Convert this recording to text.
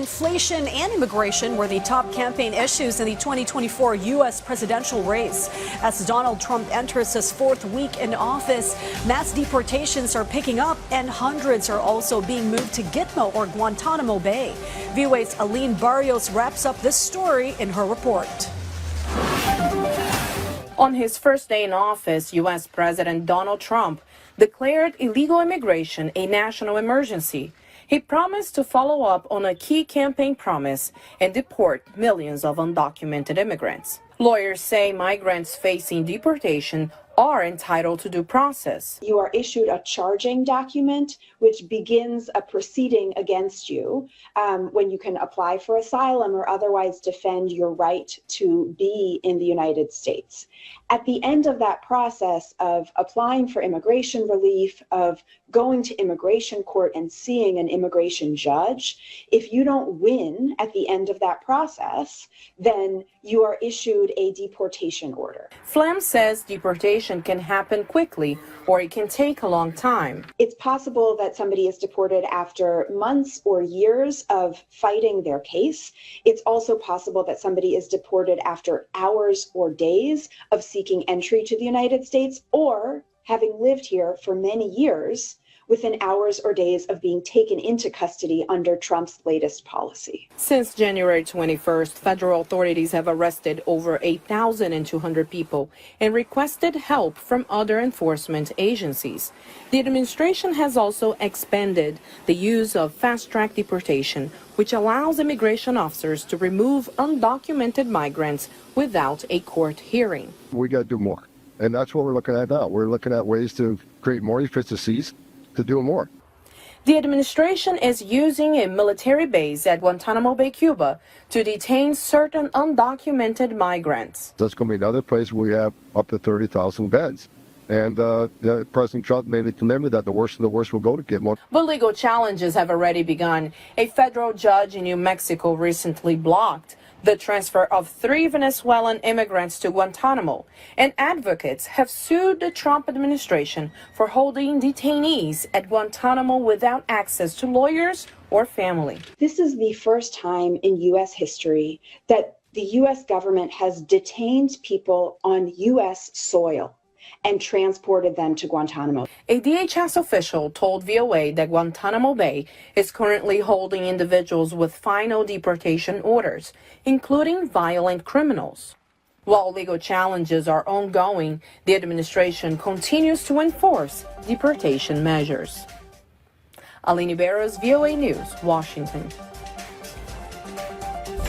inflation and immigration were the top campaign issues in the 2024 U.S. presidential race. As Donald Trump enters his fourth week in office, mass deportations are picking up and hundreds are also being moved to Gitmo or Guantanamo Bay. VOA's Aline Barrios wraps up this story in her report. On his first day in office, U.S. President Donald Trump declared illegal immigration a national emergency. He promised to follow up on a key campaign promise and deport millions of undocumented immigrants. Lawyers say migrants facing deportation are entitled to due process. You are issued a charging document which begins a proceeding against you when you can apply for asylum or otherwise defend your right to be in the United States. At the end of that process of applying for immigration relief, of going to immigration court and seeing an immigration judge, if you don't win at the end of that process, then you are issued a deportation order. Flam says deportation can happen quickly or it can take a long time. It's possible that somebody is deported after months or years of fighting their case. It's also possible that somebody is deported after hours or days of seeking entry to the United States or having lived here for many years within hours or days of being taken into custody under Trump's latest policy. Since January 21st, federal authorities have arrested over 8,200 people and requested help from other enforcement agencies. The administration has also expanded the use of fast-track deportation, which allows immigration officers to remove undocumented migrants without a court hearing. We got to do more, and that's what we're looking at now. We're looking at ways to create more efficiencies to do more. The administration is using a military base at Guantanamo Bay, Cuba, to detain certain undocumented migrants. That's going to be another place where we have up to 30,000 beds. And President Trump made it clear that the worst of the worst will go to Gitmo. But legal challenges have already begun. A federal judge in New Mexico recently blocked the transfer of 3 Venezuelan immigrants to Guantanamo, and advocates have sued the Trump administration for holding detainees at Guantanamo without access to lawyers or family. This is the first time in U.S. history that the U.S. government has detained people on U.S. soil and transported them to Guantanamo. A DHS official told VOA that Guantanamo Bay is currently holding individuals with final deportation orders, including violent criminals. While legal challenges are ongoing, the administration continues to enforce deportation measures. Aline Barrios, VOA News, Washington.